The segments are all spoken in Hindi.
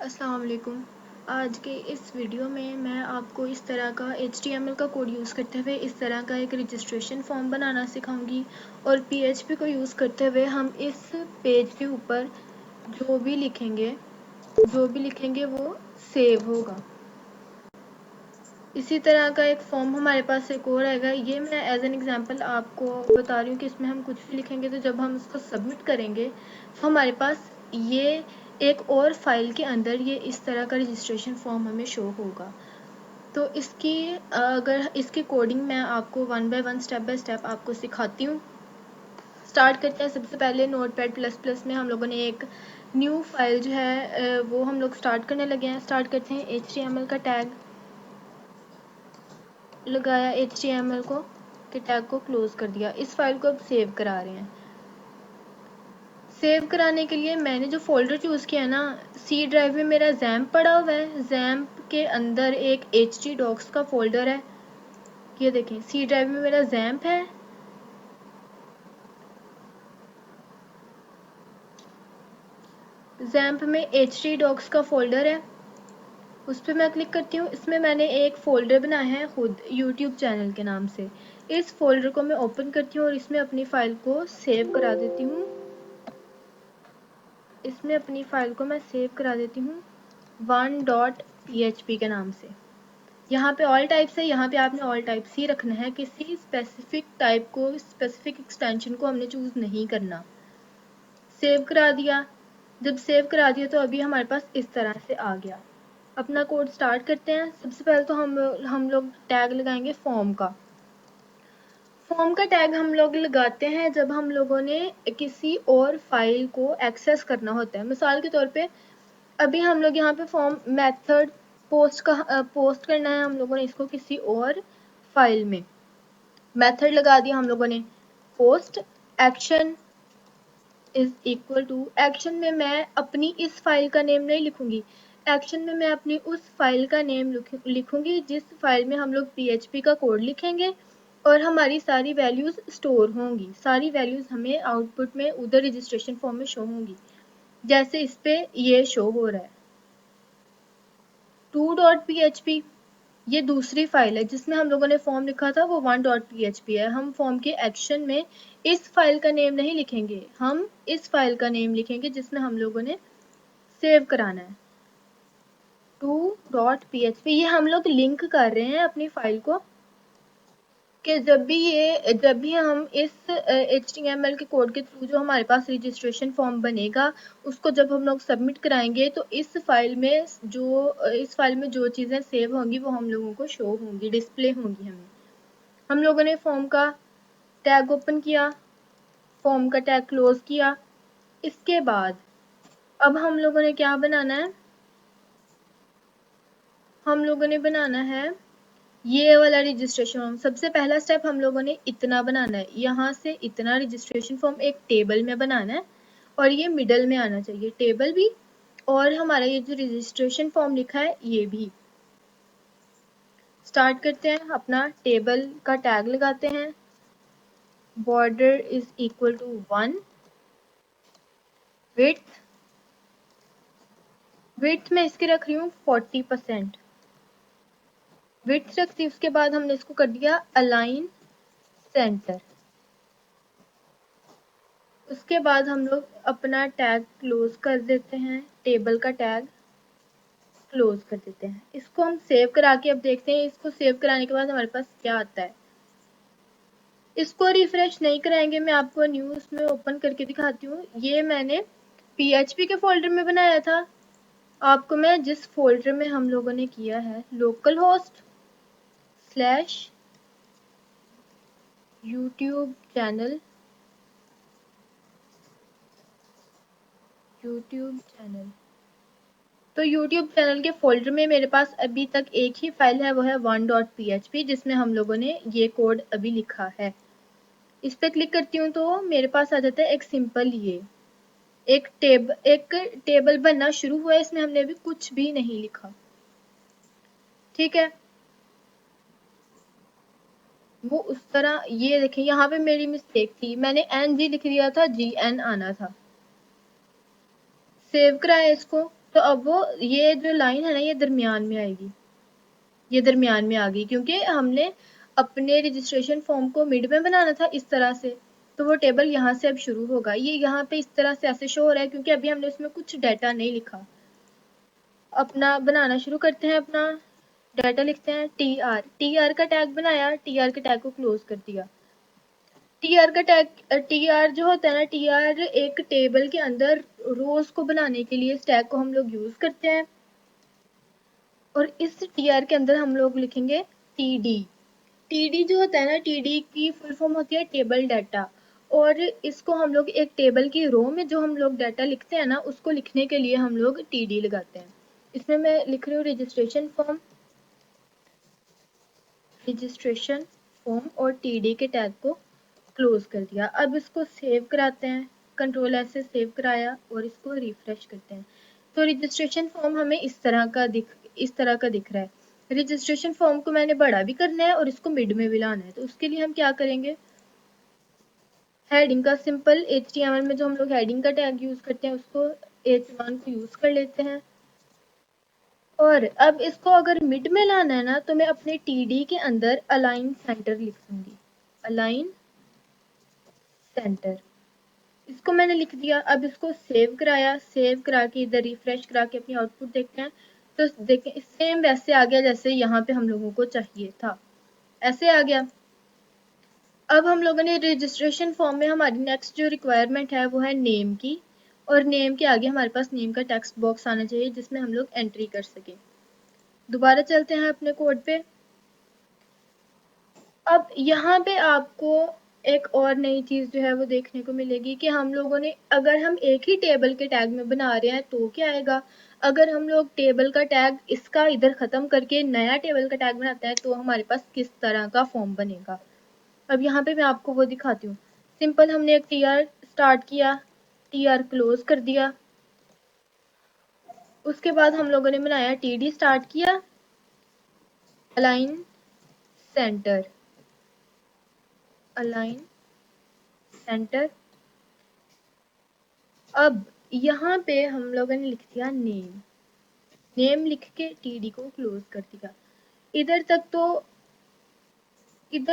अस्सलाम वालेकुम। आज के इस वीडियो में मैं आपको इस तरह का HTML का कोड यूज़ करते हुए इस तरह का एक रजिस्ट्रेशन फॉर्म बनाना सिखाऊंगी और PHP को यूज़ करते हुए हम इस पेज के ऊपर जो भी लिखेंगे वो सेव होगा। इसी तरह का एक फॉर्म हमारे पास एक और आएगा। ये मैं एज एन एग्जांपल आपको बता रही हूँ कि इसमें हम कुछ भी लिखेंगे तो जब हम इसको सबमिट करेंगे तो हमारे पास ये एक और फाइल के अंदर ये इस तरह का रजिस्ट्रेशन फॉर्म हमें शो होगा। तो अगर इसकी कोडिंग मैं आपको one by one step by step आपको सिखाती हूँ। स्टार्ट करते हैं। सबसे पहले नोटपैड प्लस प्लस में हम लोगों ने एक न्यू फाइल जो है वो हम लोग स्टार्ट करने लगे हैं। स्टार्ट करते हैं, HTML का टैग लगाया, HTML को के टैग को क्लोज कर दिया। इस फाइल को अब सेव करा रहे हैं। सेव कराने के लिए मैंने जो फोल्डर चूज़ किया ना, सी ड्राइव में मेरा जैम्प पड़ा हुआ है। जैम्प के अंदर एक htdocs का फोल्डर है। ये देखें, सी ड्राइव में मेरा जैम्प है। जैम्प में htdocs का फोल्डर है, उस पर मैं क्लिक करती हूँ। इसमें मैंने एक फ़ोल्डर बनाया है खुद यूट्यूब चैनल के नाम से। इस फोल्डर को मैं ओपन करती हूँ और इसमें अपनी फ़ाइल को सेव करा देती हूँ। इसमें अपनी फ़ाइल को मैं सेव करा देती हूँ 1.php के नाम से। यहाँ पे ऑल टाइप्स है, यहाँ पे आपने ऑल टाइप्स ही रखना है। किसी स्पेसिफिक टाइप को, स्पेसिफिक एक्सटेंशन को हमने चूज़ नहीं करना। सेव करा दिया। जब सेव करा दिया तो अभी हमारे पास इस तरह से आ गया। अपना कोड स्टार्ट करते हैं। सबसे पहले तो हम लोग टैग लगाएंगे फॉर्म का। फॉर्म का टैग हम लोग लगाते हैं जब हम लोगों ने किसी और फाइल को एक्सेस करना होता है। मिसाल के तौर पे अभी हम लोग यहाँ पे फॉर्म मेथड पोस्ट करना है हम लोगों ने इसको किसी और फाइल में। मेथड लगा दिया हम लोगों ने। Post action is equal to, action में मैं अपनी इस फाइल का नेम नहीं लिखूंगी। एक्शन में मैं अपनी उस फाइल का नेम लिखूंगी जिस फाइल में हम लोग PHP का कोड लिखेंगे और हमारी सारी वैल्यूज स्टोर होंगी। सारी वैल्यूज हमें आउटपुट में उधर रजिस्ट्रेशन फॉर्म में शो होंगी, जैसे इस पे ये शो हो रहा है 2.php। ये दूसरी फाइल है जिसमें हम लोगों ने फॉर्म लिखा था, वो 1.php है। हम फॉर्म के एक्शन में इस फाइल का नेम नहीं लिखेंगे, हम इस फाइल का नेम लिखेंगे जिसमें हम लोगों ने सेव कराना है 2.php। ये हम लोग लिंक कर रहे हैं अपनी फाइल को कि जब भी हम इस HTML के कोड के थ्रू जो हमारे पास रजिस्ट्रेशन फॉर्म बनेगा उसको जब हम लोग सबमिट कराएंगे तो इस फाइल में जो चीज़ें सेव होंगी वो हम लोगों को शो होंगी, डिस्प्ले होंगी हमें। हम लोगों ने फॉर्म का टैग ओपन किया, फॉर्म का टैग क्लोज किया। इसके बाद अब हम लोगों ने क्या बनाना है, हम लोगों ने बनाना है ये वाला रजिस्ट्रेशन फॉर्म। सबसे पहला स्टेप हम लोगों ने इतना बनाना है, यहाँ से इतना रजिस्ट्रेशन फॉर्म एक टेबल में बनाना है और ये मिडल में आना चाहिए, टेबल भी और हमारा ये जो रजिस्ट्रेशन फॉर्म लिखा है ये भी। स्टार्ट करते हैं, अपना टेबल का टैग लगाते हैं। Border is equal to 1, width में इसकी रख रही हूँ 40%। विड्थ रख दी, उसके बाद हमने इसको कर दिया अलाइन सेंटर। उसके बाद हम लोग अपना टैग क्लोज कर देते हैं, टेबल का टैग क्लोज कर देते हैं। इसको हम सेव करा के अब देखते हैं इसको सेव कराने के बाद हमारे पास क्या आता है। इसको रिफ्रेश नहीं कराएंगे, मैं आपको न्यूज़ में ओपन करके दिखाती हूँ। ये मैंने PHP के फोल्डर में बनाया था। आपको मैं जिस फोल्डर में हम लोगों ने किया है लोकल होस्ट / यूट्यूब चैनल तो यूट्यूब चैनल के फोल्डर में मेरे पास अभी तक एक ही फाइल है, वो है 1.php जिसमें हम लोगों ने ये कोड अभी लिखा है। इस पर क्लिक करती हूँ तो मेरे पास आ जाता है एक सिंपल ये एक टेबल बनना शुरू हुआ है। इसमें हमने अभी कुछ भी नहीं लिखा, ठीक है। वो उस तरह, ये देखें यहाँ पे मेरी मिस्टेक थी, मैंने NG लिख दिया था, GN आना था। सेव कराया इसको। तो अब वो ये जो लाइन है ना ये दरमियान में आएगी, ये दरमियान में आ गई क्योंकि हमने अपने रजिस्ट्रेशन फॉर्म को मिड में बनाना था इस तरह से, तो वो टेबल यहाँ से अब शुरू होगा। ये यहाँ पे इस तरह से ऐसे शो हो रहा है क्योंकि अभी हमने उसमें कुछ डाटा नहीं लिखा। अपना बनाना शुरू करते हैं, अपना डाटा लिखते हैं टी आर का टैग बनाया, टी आर के टैग को क्लोज कर दिया। टी आर का टैग, टी आर जो होता है ना, टी आर एक टेबल के अंदर रोज को बनाने के लिए इस टैग को हम लोग यूज करते हैं, और इस टी आर के अंदर हम लोग लिखेंगे टी डी। टीडी जो होता है ना, टीडी की फुल फॉर्म होती है टेबल डाटा, और इसको हम लोग एक टेबल की रो में जो हम लोग डाटा लिखते हैं ना उसको लिखने के लिए हम लोग टीडी लगाते हैं। इसमें मैं लिख रही हूँ रजिस्ट्रेशन फॉर्म, रजिस्ट्रेशन फॉर्म और टीडी के टैग को क्लोज कर दिया। अब इसको सेव कराते हैं, कंट्रोल एस से सेव कराया और इसको रिफ्रेश करते हैं। तो रजिस्ट्रेशन फॉर्म हमें इस तरह का दिख रहा है। रजिस्ट्रेशन फॉर्म को मैंने बड़ा भी करना है और इसको मिड में भी लाना है, तो उसके लिए हम क्या करेंगे, हेडिंग का सिंपल HTML में जो हम लोग हेडिंग का टैग यूज करते हैं उसको h1 को यूज कर लेते हैं। और अब इसको अगर मिड में लाना है ना तो मैं अपने TD के अंदर अलाइन सेंटर लिख दूंगी, अलाइन सेंटर, इसको मैंने लिख दिया। अब इसको सेव कराया, सेव करा के इधर रिफ्रेश करा के अपनी आउटपुट देखते हैं, तो देखें सेम वैसे आ गया जैसे यहाँ पे हम लोगों को चाहिए था, ऐसे आ गया। अब हम लोगों ने रजिस्ट्रेशन फॉर्म में हमारी नेक्स्ट जो रिक्वायरमेंट है वो है नेम की, और नेम के आगे हमारे पास नेम का टेक्स्ट बॉक्स आना चाहिए जिसमें हम लोग एंट्री कर सकें। दोबारा चलते हैं अपने कोड पे। अब यहाँ पे आपको एक और नई चीज जो है वो देखने को मिलेगी कि हम लोगों ने, अगर हम एक ही टेबल के टैग में बना रहे हैं तो क्या आएगा, अगर हम लोग टेबल का टैग इसका इधर खत्म करके नया टेबल का टैग बनाते हैं तो हमारे पास किस तरह का फॉर्म बनेगा। अब यहाँ पे मैं आपको वो दिखाती हूँ। सिंपल हमने एक टीआर स्टार्ट किया, टीआर क्लोज कर दिया, उसके बाद हम लोगों ने बनाया टीडी स्टार्ट किया, अलाइन सेंटर, अलाइन सेंटर। अब यहाँ पे हम लोगों ने लिख दिया नेम, नेम लिख के टीडी को क्लोज कर दिया। इधर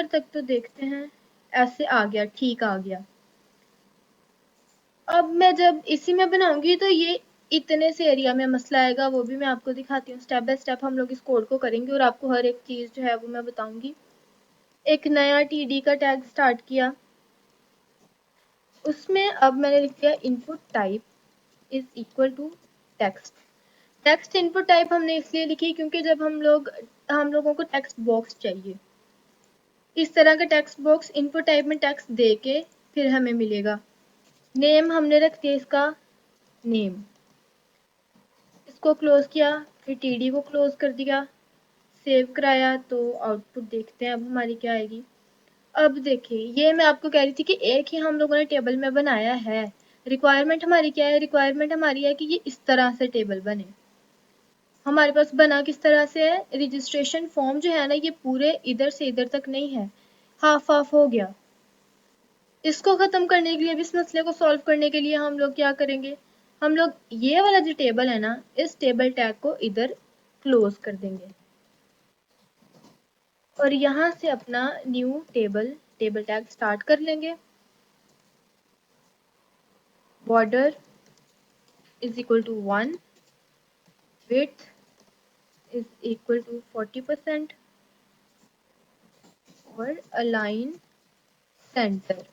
तक तो देखते हैं ऐसे आ गया, ठीक आ गया। अब मैं जब इसी में बनाऊंगी तो ये इतने से एरिया में मसला आएगा, वो भी मैं आपको दिखाती हूँ। स्टेप बाय स्टेप हम लोग इस कोड को करेंगे और आपको हर एक चीज जो है वो मैं बताऊंगी। एक नया टीडी का टैग स्टार्ट किया, उसमें अब मैंने लिख दिया input type is equal to text. Text input type हमने इसलिए लिखी क्योंकि जब हम लोगों को टेक्स्ट बॉक्स चाहिए, इस तरह का टेक्स्ट बॉक्स इनपुट टाइप में टेक्स्ट दे के फिर हमें मिलेगा। नेम हमने रख दिया इसका नेम, इसको क्लोज किया, फिर टीडी को क्लोज कर दिया, सेव कराया, तो आउटपुट देखते हैं अब हमारी क्या आएगी। अब देखिए ये मैं आपको कह रही थी कि एक ही हम लोगों ने टेबल में बनाया है। रिक्वायरमेंट हमारी क्या है, रिक्वायरमेंट हमारी है कि ये इस तरह से टेबल बने। हमारे पास बना किस तरह से है, रजिस्ट्रेशन फॉर्म जो है ना ये पूरे इधर से इधर तक नहीं है, हाफ हाफ हो गया। इसको खत्म करने के लिए, इस मसले को सॉल्व करने के लिए हम लोग क्या करेंगे, हम लोग ये वाला जो टेबल है ना इस टेबल टैग को इधर क्लोज कर देंगे और यहाँ से अपना न्यू टेबल टैग स्टार्ट कर लेंगे। Border is equal to 1, width is equal to 40% और अलाइन सेंटर।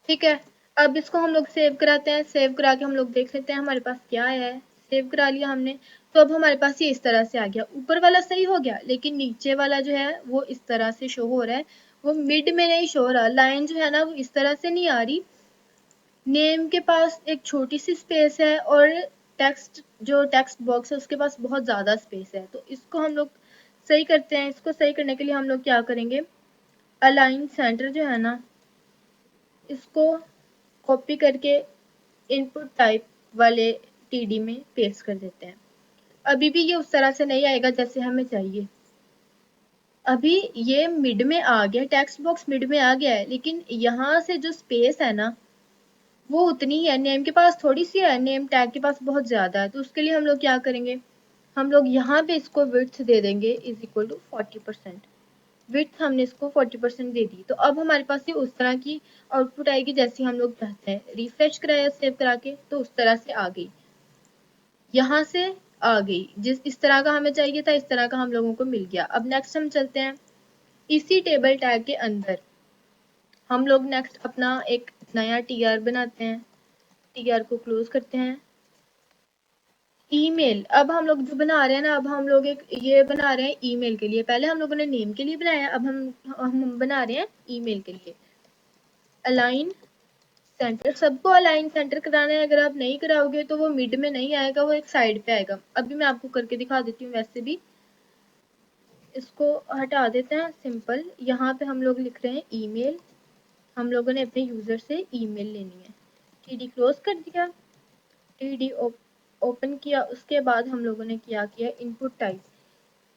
ठीक है, अब इसको हम लोग सेव कराते हैं। सेव करा के हम लोग देख लेते हैं हमारे पास क्या आया है। सेव करा लिया हमने, तो अब हमारे पास ये इस तरह से आ गया। ऊपर वाला सही हो गया लेकिन नीचे वाला जो है वो इस तरह से शो हो रहा है, वो मिड में नहीं शो हो रहा। लाइन जो है ना वो इस तरह से नहीं आ रही। नेम के पास एक छोटी सी स्पेस है और टेक्स्ट बॉक्स है उसके पास बहुत ज़्यादा स्पेस है, तो इसको हम लोग सही करते हैं। इसको सही करने के लिए हम लोग क्या करेंगे, अलाइन सेंटर जो है ना इसको कॉपी करके इनपुट टाइप वाले टीडी में पेस्ट कर देते हैं। अभी भी ये उस तरह से नहीं आएगा जैसे हमें चाहिए। अभी ये मिड में आ गया, टेक्स्ट बॉक्स मिड में आ गया है, लेकिन यहाँ से जो स्पेस है ना वो उतनी ही है, नेम के पास थोड़ी सी है, नेम टैग के पास बहुत ज्यादा है। तो उसके लिए हम लोग क्या करेंगे, हम लोग यहाँ पे इसको विड्थ दे देंगे इज इक्वल टू 40%। विड्थ हमने इसको 40% दे दी। तो अब हमारे पास ये उस तरह की आउटपुट आएगी जैसी हम लोग चाहते हैं। रिफ्रेश कराया सेव करा के तो उस तरह से आ गई, यहाँ से आ गई, जिस इस तरह का हमें चाहिए था इस तरह का हम लोगों को मिल गया। अब नेक्स्ट हम चलते हैं इसी टेबल टैग के अंदर हम लोग नेक्स्ट अपना एक नया टीआर बनाते हैं। टीआर को क्लोज करते हैं। ईमेल, अब हम लोग जो बना रहे हैं ना, अब हम लोग एक ये बना रहे हैं ईमेल के लिए। पहले हम लोगों ने नेम के लिए बनाया, अब हम बना रहे हैं ईमेल के लिए। अलाइन सेंटर, सबको अलाइन सेंटर कराना है। अगर आप नहीं कराओगे तो वो मिड में नहीं आएगा, वो एक साइड पे आएगा। अभी मैं आपको करके दिखा देती हूँ। वैसे भी इसको हटा देते हैं, सिंपल। यहाँ पे हम लोग लिख रहे हैं ईमेल। हम लोगों ने अपने यूजर से ईमेल लेनी है। टीडी क्लोज कर दिया, टीडी ओपन किया। उसके बाद हम लोगों ने क्या किया, इनपुट टाइप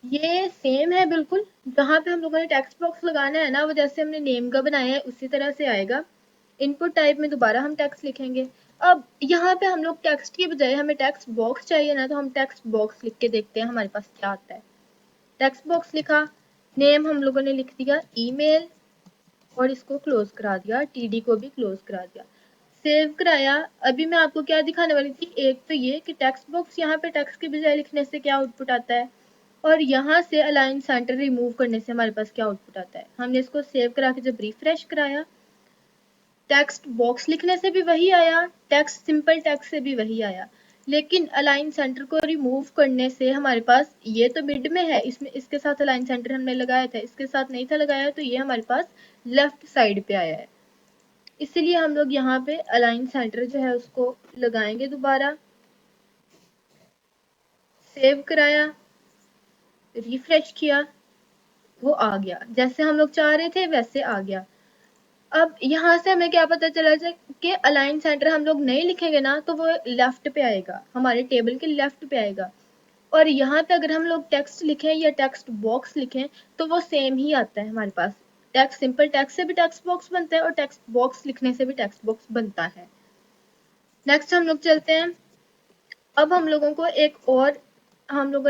ये सेम है बिल्कुल। जहाँ पे हम लोगों ने टेक्स्ट बॉक्स लगाना है ना, वो जैसे हमने नेम का बनाया है उसी तरह से आएगा। इनपुट टाइप में दोबारा हम टेक्स्ट लिखेंगे। अब यहाँ पे हम लोग टेक्स्ट की बजाय हमें टेक्स्ट बॉक्स चाहिए ना, तो हम टेक्स्ट बॉक्स लिख के देखते हैं हमारे पास क्या आता है। टेक्स्ट बॉक्स लिखा, नेम हम लोगों ने लिख दिया ईमेल और इसको क्लोज करा दिया, टीडी को भी क्लोज करा दिया, सेव कराया। अभी मैं आपको क्या दिखाने वाली थी, एक तो ये कि टेक्स्ट बॉक्स यहाँ पे टेक्स्ट के बजाय लिखने से क्या आउटपुट आता है, और यहाँ से अलाइन सेंटर रिमूव करने से हमारे पास क्या आउटपुट आता है। हमने इसको सेव करा के जब रिफ्रेश कराया, टेक्स्ट बॉक्स लिखने से भी वही आया, टेक्स्ट सिंपल टेक्स्ट से भी वही आया, लेकिन अलाइन सेंटर को रिमूव करने से हमारे पास ये तो मिड में है, इसमें इसके साथ अलाइन सेंटर हमने लगाया था, इसके साथ नहीं था लगाया, तो ये हमारे पास लेफ्ट साइड पे आया है। इसलिए हम लोग यहाँ पे अलाइन सेंटर जो है उसको लगाएंगे दोबारा। सेव कराया, रिफ्रेश किया, वो आ गया, जैसे हम लोग चाह रहे थे वैसे आ गया। अब यहाँ से हमें क्या पता चला कि अलाइन सेंटर हम लोग नहीं लिखेंगे ना, तो वो लेफ्ट पे आएगा, हमारे टेबल के लेफ्ट पे आएगा। और यहाँ पे अगर हम लोग टेक्स्ट लिखें या टेक्स्ट बॉक्स लिखें तो वो सेम ही आता है हमारे पास। टेक्स्ट सिंपल टेक्स्ट से भी टेक्स्ट बॉक्स बनता है और टेक्स्ट बॉक्स लिखने से भी टेक्स्ट बॉक्स बनता है। नेक्स्ट हम लोग चलते हैं। अब हम लोगों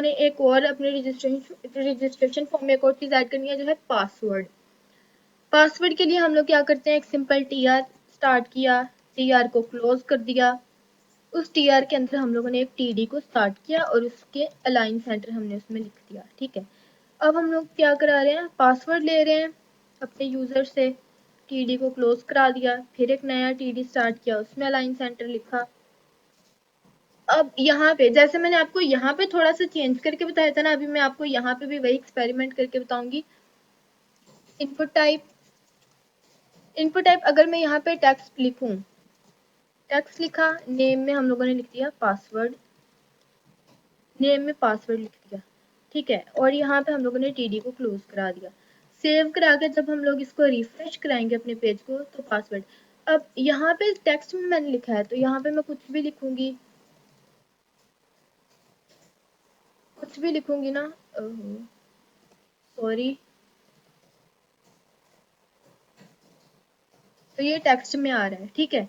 ने एक और अपने रजिस्ट्रेशन फॉर्म में एक और चीज ऐड करनी है, जो है पासवर्ड। पासवर्ड के लिए हम लोग क्या करते हैं, एक सिंपल टीआर स्टार्ट किया, टीआर को क्लोज कर दिया। उस टीआर के अंदर हम लोगों ने एक टीडी को स्टार्ट किया और उसके अलाइन सेंटर हमने उसमें लिख दिया। ठीक है, अब हम लोग क्या करा रहे हैं, पासवर्ड ले रहे हैं अपने यूजर से। टीडी को क्लोज करा दिया, फिर एक नया टीडी स्टार्ट किया, उसमें अलाइन सेंटर लिखा। अब यहाँ पे जैसे मैंने आपको यहाँ पे थोड़ा सा चेंज करके बताया था ना, अभी मैं आपको यहाँ पे भी वही एक्सपेरिमेंट करके बताऊंगी। इनपुट टाइप, अगर मैं यहाँ पे टेक्स्ट लिखूं, टेक्स्ट लिखा, नेम में हम लोगों ने लिख दिया पासवर्ड, नेम में पासवर्ड लिख दिया। ठीक है, और यहाँ पे हम लोगों ने टीडी को क्लोज करा दिया। सेव करा के जब हम लोग इसको रिफ्रेश कराएंगे अपने पेज को, तो पासवर्ड। अब यहाँ पे टेक्स्ट में मैंने लिखा है, तो यहाँ पे मैं कुछ भी लिखूंगी, ना, सॉरी, तो ये टेक्स्ट में आ रहा है। ठीक है,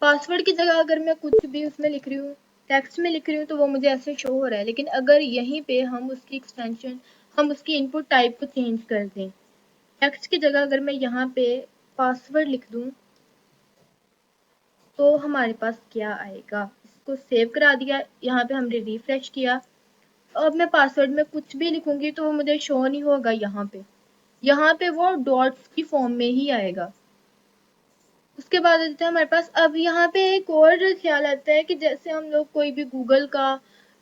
पासवर्ड की जगह अगर मैं कुछ भी उसमें लिख रही हूँ, टेक्स्ट में लिख रही हूँ, तो वो मुझे ऐसे शो हो रहा है। लेकिन अगर यहीं पे हम उसकी एक्सटेंशन, हम उसकी इनपुट टाइप को चेंज कर दें, टेक्स्ट की जगह अगर मैं यहाँ पे पासवर्ड लिख दूं, तो हमारे पास क्या आएगा। इसको सेव करा दिया, यहाँ पे हमने रिफ्रेश किया। अब मैं पासवर्ड में कुछ भी लिखूंगी तो वो मुझे शो नहीं होगा यहाँ पे वो डॉट्स की फॉर्म में ही आएगा। उसके बाद आता है हमारे पास, अब यहाँ पे एक और ख्याल आता है कि जैसे हम लोग कोई भी गूगल का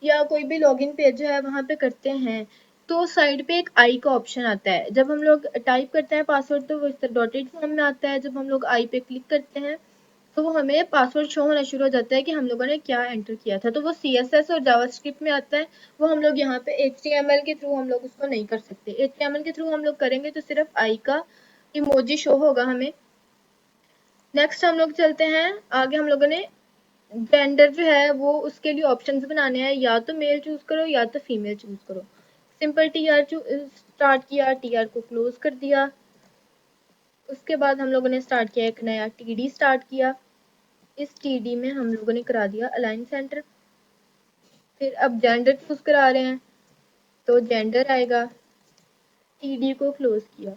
या कोई भी लॉगिन पेज जो है वहां पे करते हैं, तो साइड पे एक आई का ऑप्शन आता है। जब हम लोग टाइप करते हैं पासवर्ड तो वो इस तरह डॉटेड फॉर्म में आता है। जब हम लोग आई पे क्लिक करते हैं तो वो हमें पासवर्ड शो होना शुरू हो जाता है कि हम लोगों ने क्या एंटर किया था। तो वो CSS और जावास्क्रिप्ट में आता है, वो हम लोग यहाँ पे HTML के थ्रू हम लोग उसको नहीं कर सकते। HTML के थ्रू हम लोग करेंगे तो सिर्फ आई का इमोजी शो होगा हमें। नेक्स्ट हम लोग चलते हैं आगे। हम लोगों ने जेंडर जो है वो उसके लिए ऑप्शंस बनाने हैं, या तो मेल चूज करो या तो फीमेल चूज करो। सिंपल टीआर स्टार्ट किया, टीआर को क्लोज कर दिया। उसके बाद हम लोगों ने स्टार्ट किया, एक नया टीडी स्टार्ट किया। इस टीडी में हम लोगों ने करा दिया अलाइन सेंटर। फिर अब जेंडर चूज करा रहे हैं तो जेंडर आएगा, टीडी को क्लोज किया।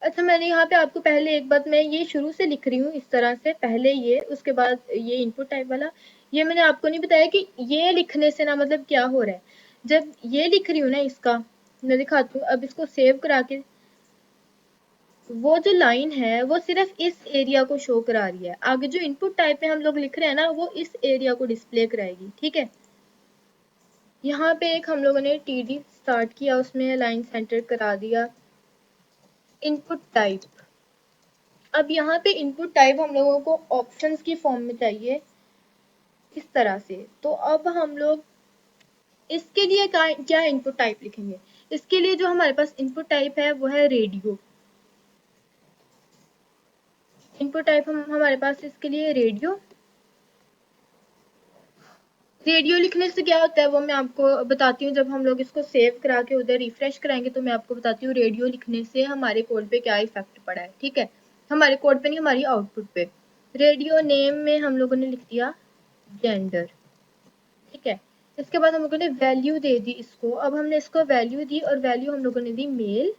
अच्छा, मैंने यहाँ पे आपको पहले एक बात, मैं ये शुरू से लिख रही हूँ इस तरह से, पहले ये, उसके बाद ये इनपुट टाइप वाला, ये मैंने आपको नहीं बताया कि ये लिखने से ना मतलब क्या हो रहा है। जब ये लिख रही हूँ ना, इसका मैं दिखाती हूँ। अब इसको सेव करा के वो जो लाइन है वो सिर्फ इस एरिया को शो करा रही है, आगे जो इनपुट टाइप में हम लोग लिख रहे हैं ना वो इस एरिया को डिस्प्ले कराएगी। ठीक है, यहाँ पे एक हम लोगों ने टीडी स्टार्ट किया, उसमें लाइन सेंटर करा दिया। इनपुट टाइप, अब यहाँ पे इनपुट टाइप हम लोगों को ऑप्शंस की फॉर्म में चाहिए इस तरह से। तो अब हम लोग इसके लिए क्या इनपुट टाइप लिखेंगे? इसके लिए जो हमारे पास इनपुट टाइप है वो है रेडियो। इनपुट टाइप हमारे पास इसके लिए रेडियो। रेडियो लिखने से क्या होता है वो मैं आपको बताती हूँ। जब हम लोग इसको सेव करा के उधर रिफ्रेश कराएंगे तो मैं आपको बताती हूँ रेडियो लिखने से हमारे कोड पे क्या इफेक्ट पड़ा है। ठीक है, हमारे कोड पे नहीं, हमारी आउटपुट पे। रेडियो नेम में हम लोगों ने लिख दिया जेंडर। ठीक है, इसके बाद हम लोगों ने वैल्यू दे दी इसको। अब हमने इसको वैल्यू दी और वैल्यू हम लोगों ने दी मेल।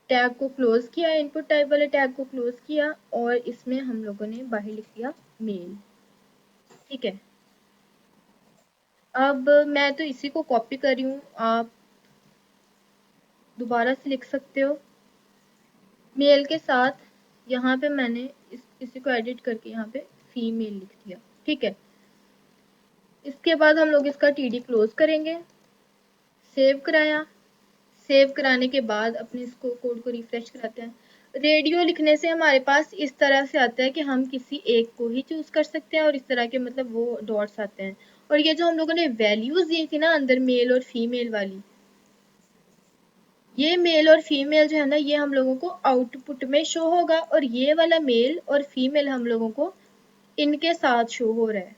टैग को क्लोज किया, इनपुट टाइप वाले टैग को क्लोज किया और इसमें हम लोगों ने बाहर लिख दिया मेल। ठीक है, अब मैं तो इसी को कॉपी कर रही हूँ, आप दोबारा से लिख सकते हो। मेल के साथ यहाँ पे मैंने इसी को एडिट करके यहाँ पे फीमेल लिख दिया। ठीक है, इसके बाद हम लोग इसका टीडी क्लोज करेंगे। सेव कराया, सेव कराने के बाद अपने इसको कोड को रिफ्रेश कराते हैं। रेडियो लिखने से हमारे पास इस तरह से आता है कि हम किसी एक को ही चूज कर सकते हैं और इस तरह के मतलब वो डॉट्स आते हैं। और ये जो हम लोगों ने वैल्यूज दी थी ना अंदर मेल और फीमेल वाली, ये मेल और फीमेल जो है ना ये हम लोगों को आउटपुट में शो होगा और ये वाला मेल और फीमेल हम लोगों को इनके साथ शो हो रहा है।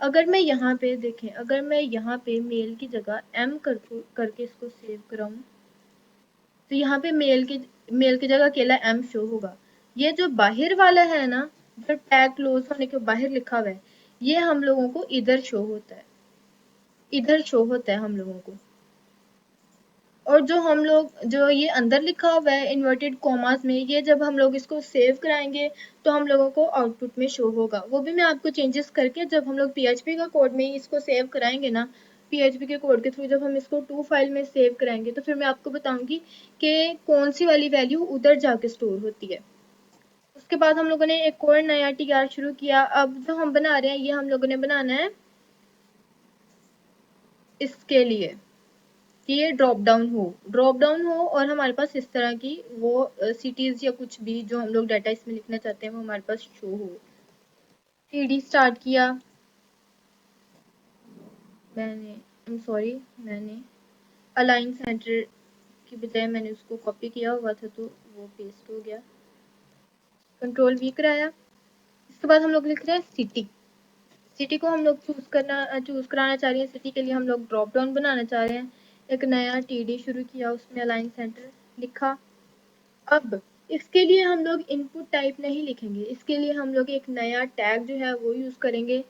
अगर मैं यहाँ पे देखें, अगर मैं यहाँ पे मेल की जगह एम करके इसको सेव कराऊं तो यहाँ पे मेल की जगह अकेला एम शो होगा। ये जो बाहर वाला है ना, जो टैग क्लोज होने के बाहर लिखा हुआ है, ये हम लोगों को इधर शो होता है, इधर शो होता है हम लोगों को। और जो हम लोग जो ये अंदर लिखा हुआ है इन्वर्टेड कॉमास में, ये जब हम लोग इसको सेव कराएंगे तो हम लोगों को आउटपुट में शो होगा। वो भी मैं आपको चेंजेस करके, जब हम लोग पीएचपी का कोड में इसको सेव कराएंगे ना, पीएचपी के कोड के थ्रू जब हम इसको 2 फाइल में सेव कराएंगे तो फिर मैं आपको बताऊंगी कि कौन सी वाली वैल्यू उधर जाके स्टोर होती है। उसके बाद हम लोगों ने एक और नया टीआर शुरू किया। अब जो हम बना रहे हैं ये हम लोगों ने बनाना है इसके लिए कि ये ड्रॉप डाउन हो और हमारे पास इस तरह की वो सिटीज या कुछ भी जो हम लोग डाटा इसमें लिखना चाहते हैं वो हमारे पास शो हो। टीडी स्टार्ट किया मैंने, मैंने अलाइन सेंटर की बजाय मैंने उसको कॉपी किया हुआ था तो वो पेस्ट हो गया। कंट्रोल वी कराया। इसके बाद हम लोग लिख रहे हैं सिटी। सिटी को हम लोग चूज कराना चाह रहे हैं। सिटी के लिए हम लोग ड्रॉप डाउन बनाना चाह रहे हैं। एक नया टीडी शुरू किया, उसमें अलाइन सेंटर लिखा। अब इसके लिए हम लोग इनपुट टाइप नहीं लिखेंगे, इसके लिए हम लोग एक नया टैग जो है वो यूज करेंगे।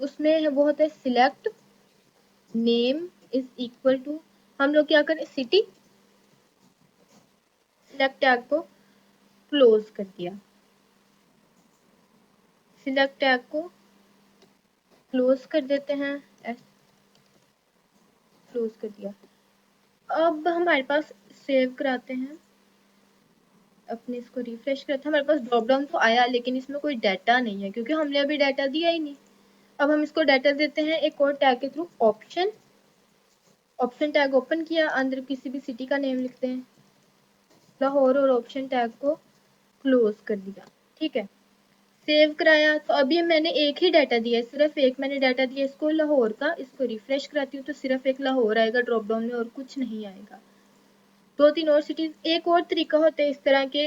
उसमें वो होता है select name is equal to, हम लोग क्या करें, सिटी। सिलेक्ट टैग को क्लोज कर दिया, सिलेक्ट टैग को क्लोज कर देते हैं, क्लोज कर दिया। अब हमारे पास सेव कराते हैं, अपने इसको रिफ्रेश करते हैं। हमारे पास ड्रॉप डाउन तो आया लेकिन इसमें कोई डाटा नहीं है क्योंकि हमने अभी डाटा दिया ही नहीं। अब हम इसको डाटा देते हैं एक और टैग के through, option. Option tag open किया, अंदर किसी भी सिटी का नेम लिखते हैं लाहौर और ऑप्शन टैग को क्लोज कर दिया। ठीक है, सेव कराया। तो अभी मैंने एक ही डाटा दिया है, सिर्फ एक मैंने डाटा दिया इसको लाहौर का। इसको रिफ्रेश कराती हूँ तो सिर्फ एक लाहौर आएगा ड्रॉप डाउन में और कुछ नहीं आएगा। 2-3 और सिटीज। एक और तरीका होता है इस तरह के,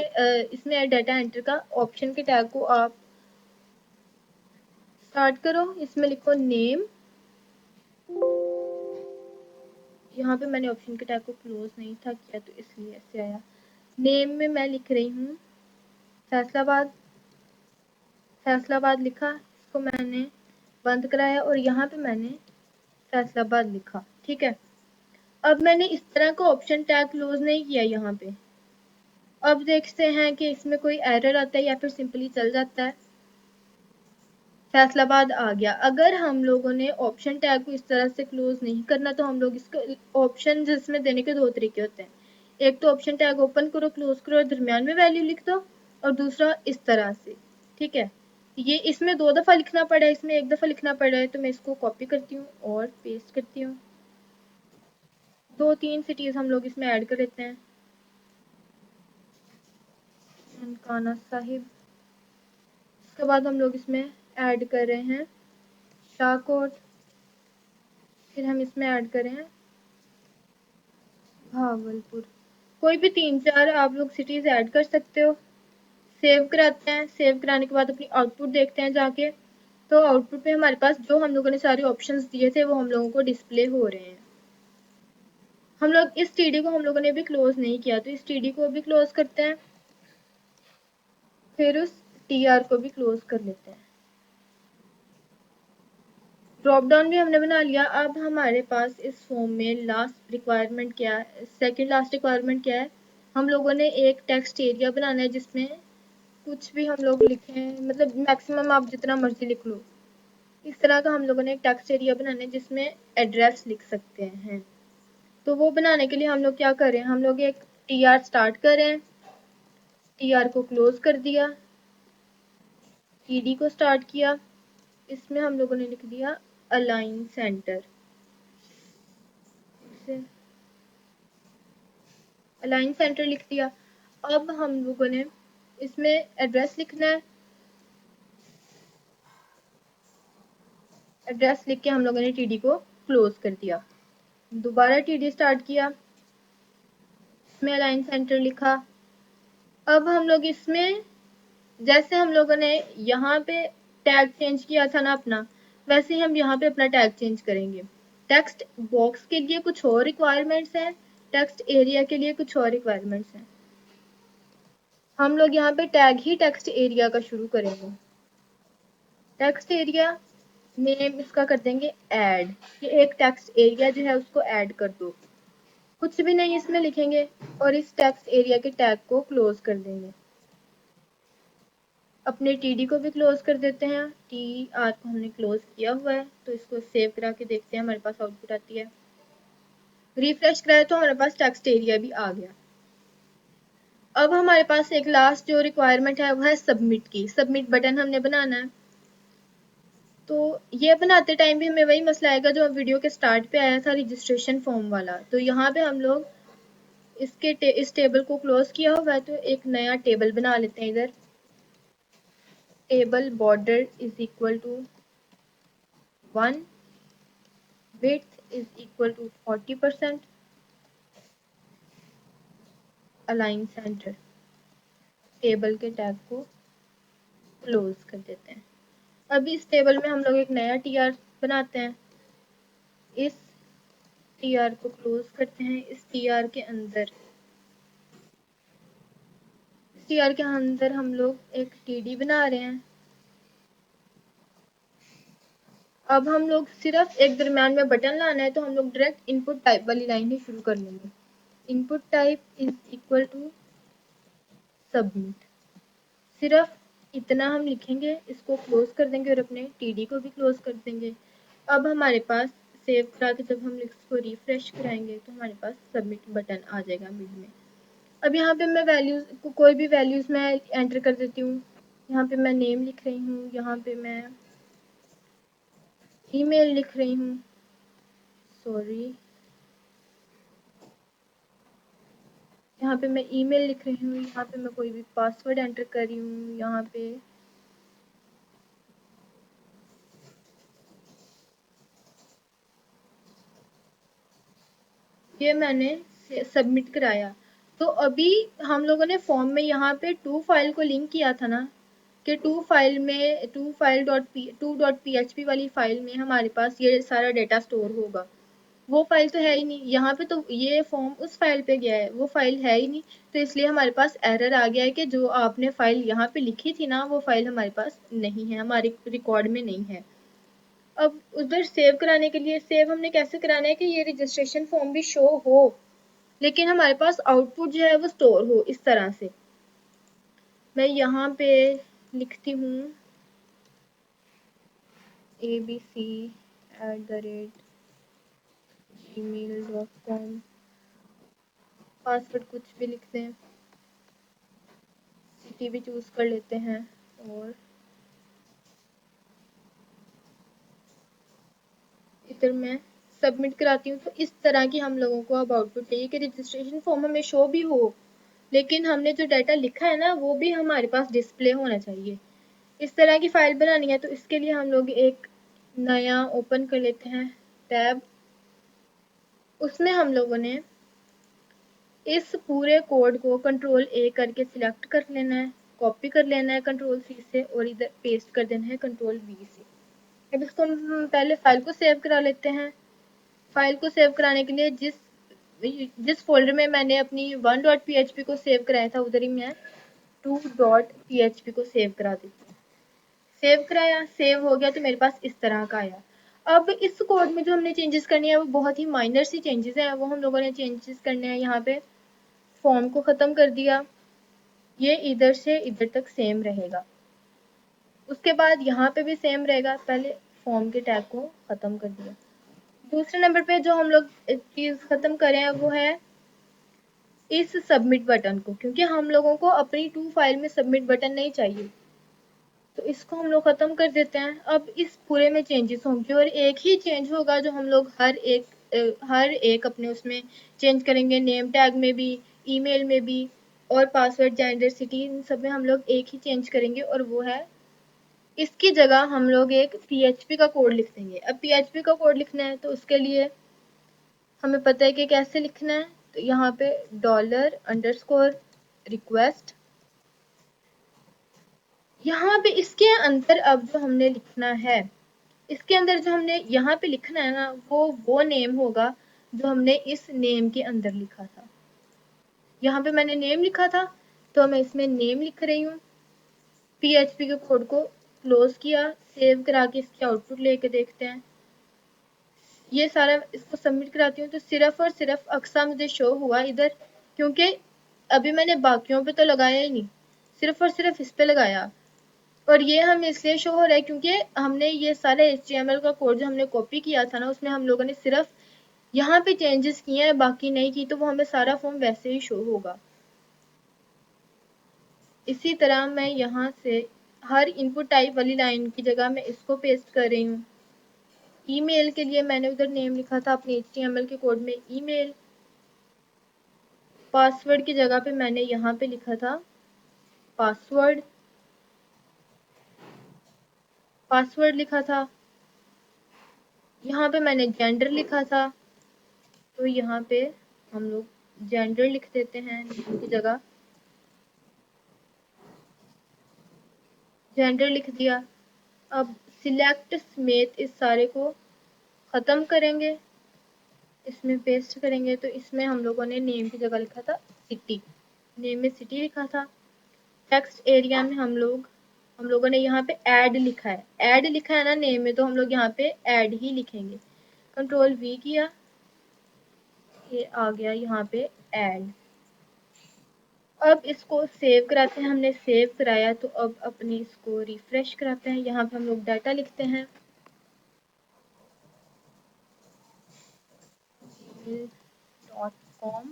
इसमें डाटा एंटर का, ऑप्शन के टैग को आप स्टार्ट करो, इसमें लिखो नेम। यहाँ पे मैंने ऑप्शन के टैग को क्लोज नहीं था किया तो इसलिए ऐसे आया। नेम में मैं लिख रही हूँ फैसलाबाद, फैसलाबाद लिखा, इसको मैंने बंद कराया और यहाँ पे मैंने फैसलाबाद लिखा। ठीक है, अब मैंने इस तरह का ऑप्शन टैग क्लोज नहीं किया यहाँ पे। अब देखते हैं कि इसमें कोई एरर आता है या फिर सिंपली चल जाता है। फैसलाबाद आ गया। अगर हम लोगों ने ऑप्शन टैग को इस तरह से क्लोज नहीं करना तो हम लोग इसको ऑप्शन जिसमें देने के दो तरीके होते हैं। एक तो ऑप्शन टैग ओपन करो, क्लोज करो और दरमियान में वैल्यू लिख दो, और दूसरा इस तरह से। ठीक है, ये इसमें 2 दफ़ा लिखना पड़ा है, इसमें 1 दफ़ा लिखना पड़ा है, तो मैं इसको कॉपी करती हूँ और पेस्ट करती हूँ। 2-3 सिटीज हम लोग इसमें ऐड कर लेते हैं। ननकाना साहिब, उसके बाद हम लोग इसमें ऐड कर रहे हैं शाहकोट, फिर हम इसमें ऐड कर रहे हैं भागलपुर। कोई भी 3-4 आप लोग सिटीज ऐड कर सकते हो। सेव कराते हैं, सेव कराने के बाद अपनी आउटपुट देखते हैं जाके, तो आउटपुट पे हमारे पास जो हम लोगों ने सारे ऑप्शंस दिए थे वो हम लोगों को डिस्प्ले हो रहे हैं। हम लोग इस टीडी को हम लोगों ने भी क्लोज नहीं किया, तो इस टीडी को भी क्लोज करते हैं, फिर उस टीआर को भी क्लोज कर लेते हैं। ड्रॉप डाउन भी हमने बना लिया। अब हमारे पास इस फॉर्म में लास्ट रिक्वायरमेंट क्या है, सेकंड लास्ट रिक्वायरमेंट क्या है, हम लोगों ने एक टेक्स्ट एरिया बनाना है जिसमें कुछ भी हम लोग लिखें, मतलब मैक्सिमम आप जितना मर्जी लिख लो। इस तरह का हम लोगों ने एक टेक्स्ट एरिया बनाना है जिसमें एड्रेस लिख सकते हैं। तो वो बनाने के लिए हम लोग क्या करें, हम लोग एक टीआर स्टार्ट करें, टीआर को क्लोज कर दिया, टीडी को स्टार्ट किया, इसमें हम लोगों ने लिख दिया अलाइन सेंटर, अलाइन सेंटर लिख दिया। अब हम लोगों ने इसमें एड्रेस लिखना है, एड्रेस लिख के हम लोगों ने टीडी को क्लोज कर दिया। दोबारा टीडी स्टार्ट किया, इसमें अलाइन सेंटर लिखा। अब हम लोग इसमें जैसे हम लोगों ने यहाँ पे टैग चेंज किया था ना अपना, वैसे ही हम यहाँ पे अपना टैग चेंज करेंगे। टेक्स्ट बॉक्स के लिए कुछ और रिक्वायरमेंट्स हैं, टेक्स्ट एरिया के लिए कुछ और रिक्वायरमेंट्स हैं। हम लोग यहाँ पे टैग ही टेक्स्ट एरिया का शुरू करेंगे। टेक्स्ट एरिया नेम इसका कर देंगे ऐड, ये एक टेक्स्ट एरिया जो है उसको ऐड कर दो, कुछ भी नहीं इसमें लिखेंगे और इस टेक्स्ट एरिया के टैग को क्लोज कर देंगे। अपने टीडी को भी क्लोज कर देते हैं, टी आर को हमने क्लोज किया हुआ है, तो इसको सेव करा के देखते हैं हमारे पास आउटपुट आती है। रिफ्रेश कराए तो हमारे पास टेक्स्ट एरिया भी आ गया। अब हमारे पास एक लास्ट जो रिक्वायरमेंट है वो है सबमिट की, सबमिट बटन हमने बनाना है। तो ये बनाते टाइम भी हमें वही मसला आएगा जो वीडियो के स्टार्ट पे आया था, रजिस्ट्रेशन फॉर्म वाला। तो यहाँ पे हम लोग इस टेबल को क्लोज किया हुआ है, तो एक नया टेबल बना लेते हैं इधर। Table border is equal to 1, width is equal to 40%, align center, table के टैग को क्लोज कर देते हैं। अब इस टेबल में हम लोग एक नया टीआर बनाते हैं, इस टीआर को क्लोज करते हैं। इस टीआर के अंदर हम लोग एक टीडी बना रहे हैं। अब हम लोग सिर्फ एक दरम्यान में बटन लाना है, तो हम लोग डायरेक्ट इनपुट टाइप वाली लाइन ही शुरू कर लेंगे। Input type is equal to submit, सिर्फ इतना हम लिखेंगे, इसको क्लोज कर देंगे और अपने टीडी को भी क्लोज कर देंगे। अब हमारे पास सेव करा के जब हम इसको रिफ्रेश कराएंगे तो हमारे पास सबमिट बटन आ जाएगा मिड में। अब यहाँ पे मैं वैल्यूज कोई भी वैल्यूज मैं एंटर कर देती हूँ। यहाँ पे मैं नेम लिख रही हूँ, यहाँ पे मैं ईमेल लिख रही हूँ, सॉरी यहाँ पे मैं ईमेल लिख रही हूँ, यहाँ पे मैं कोई भी पासवर्ड एंटर कर रही हूँ, यहाँ पे ये मैंने सबमिट कराया। तो अभी हम लोगों ने फॉर्म में यहाँ पे टू फाइल को लिंक किया था ना, कि टू फाइल में to dot P H P वाली फाइल में हमारे पास ये सारा डेटा स्टोर होगा। वो फाइल तो है ही नहीं यहाँ पे, तो ये फॉर्म उस फाइल पे गया है, वो फाइल है ही नहीं, तो इसलिए हमारे पास एरर आ गया है कि जो आपने फाइल यहाँ पे लिखी थी ना, वो फाइल हमारे पास नहीं है, हमारे रिकॉर्ड में नहीं है। अब उधर सेव कराने के लिए, सेव हमने कैसे कराना है कि ये रजिस्ट्रेशन फॉर्म भी शो हो, लेकिन हमारे पास आउटपुट जो है वो स्टोर हो इस तरह से। मैं यहाँ पे लिखती हूँ abc@gmail.com, पासवर्ड कुछ भी लिखते हैं, सिटी भी चूज कर लेते हैं, और इधर मैं सबमिट कराती हूँ। तो इस तरह की हम लोगों को अब आउटपुट चाहिए कि रजिस्ट्रेशन फॉर्म हमें शो भी हो, लेकिन हमने जो डाटा लिखा है ना वो भी हमारे पास डिस्प्ले होना चाहिए। इस तरह की फाइल बनानी है, तो इसके लिए हम लोग एक नया ओपन कर लेते हैं टैब। उसमें हम लोगों ने इस पूरे कोड को कंट्रोल ए करके सिलेक्ट कर लेना है, कॉपी कर लेना है कंट्रोल सी से, और इधर पेस्ट कर देना है कंट्रोल वी से। अब इसको हम पहले फाइल को सेव करा लेते हैं। फाइल को सेव कराने के लिए जिस फोल्डर में मैंने अपनी 1.php को सेव कराया था, उधर ही मैं 2.php को सेव करा देती हूँ। सेव कराया, सेव हो गया, तो मेरे पास इस तरह का आया। अब इस कोड में जो हमने चेंजेस करनी है वो बहुत ही माइनर सी चेंजेस हैं, वो हम लोगों ने चेंजेस करने हैं। यहाँ पे फॉर्म को ख़त्म कर दिया, ये इधर से इधर तक सेम रहेगा। उसके बाद यहाँ पे भी सेम रहेगा, पहले फॉर्म के टैग को ख़त्म कर दिया। दूसरे नंबर पे जो हम लोग चीज़ ख़त्म करें वो है इस सबमिट बटन को, क्योंकि हम लोगों को अपनी टू फाइल में सबमिट बटन नहीं चाहिए, तो इसको हम लोग ख़त्म कर देते हैं। अब इस पूरे में चेंजेस होंगे, और एक ही चेंज होगा जो हम लोग हर एक अपने उसमें चेंज करेंगे, नेम टैग में भी, ईमेल में भी, और पासवर्ड, जेंडर, सिटी, इन सब में हम लोग एक ही चेंज करेंगे, और वो है इसकी जगह हम लोग एक PHP का कोड लिख देंगे। अब PHP का कोड लिखना है तो उसके लिए हमें पता है कि कैसे लिखना है, तो यहाँ पे $_request, यहाँ पे इसके अंदर अब जो हमने लिखना है, इसके अंदर जो हमने यहाँ पे लिखना है ना, वो नेम होगा जो हमने इस नेम के अंदर लिखा था। यहाँ पे मैंने नेम लिखा था, तो मैं इसमें नेम लिख रही हूँ। PHP के कोड को क्लोज किया, सेव करा के इसकी आउटपुट लेके देखते हैं। ये सारा इसको सबमिट कराती हूँ, तो सिर्फ और सिर्फ अक्सा मुझे शो हुआ इधर, क्योंकि अभी मैंने बाकियों पे तो लगाया ही नहीं, सिर्फ और सिर्फ इस पे लगाया। और ये हमें इसलिए शो हो रहा है क्योंकि हमने ये सारे HTML का कोड जो हमने कॉपी किया था ना, उसमें हम लोगों ने सिर्फ यहाँ पे चेंजेस किए हैं, बाकी नहीं की, तो वो हमें सारा फॉर्म वैसे ही शो होगा। इसी तरह मैं यहाँ से हर इनपुट टाइप वाली लाइन की जगह मैं इसको पेस्ट कर रही हूँ। ईमेल के लिए मैंने उधर नेम लिखा था अपने HTML के कोड में ईमेल। पासवर्ड की जगह पे मैंने यहाँ पे लिखा था पासवर्ड, पासवर्ड लिखा था। यहाँ पे मैंने जेंडर लिखा था, तो यहाँ पे हम लोग जेंडर लिख देते हैं नेम की जगह, जेंडर लिख दिया। अब सिलेक्ट समेत इस सारे को ख़त्म करेंगे, इसमें पेस्ट करेंगे, तो इसमें हम लोगों ने नेम की जगह लिखा था सिटी, नेम में सिटी लिखा था। टेक्स्ट एरिया में हम लोगों ने यहाँ पे ऐड लिखा है, ऐड लिखा है ना नेम में, तो हम लोग यहाँ पे ऐड ही लिखेंगे। कंट्रोल V किया, ये आ गया यहाँ पे ऐड। अब इसको सेव कराते हैं, हमने सेव कराया, तो अब अपनी इसको रिफ्रेश कराते हैं। यहाँ पे हम लोग डाटा लिखते हैं gmail.com,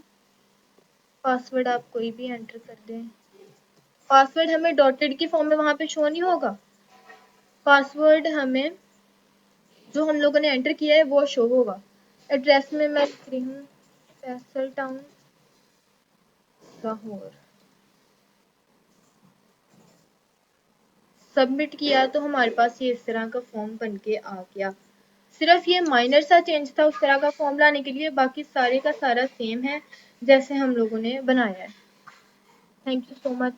पासवर्ड आप कोई भी एंटर कर दें। पासवर्ड हमें डॉटेड की फॉर्म में वहाँ पे शो नहीं होगा, पासवर्ड हमें जो हम लोगों ने एंटर किया है वो शो होगा। एड्रेस में मैं लिख रही हूँ फैसल टाउन, लाहौर। सबमिट किया तो हमारे पास ये इस तरह का फॉर्म बन के आ गया। सिर्फ ये माइनर सा चेंज था उस तरह का फॉर्म लाने के लिए, बाकी सारे का सारा सेम है जैसे हम लोगों ने बनाया है। Thank you so much.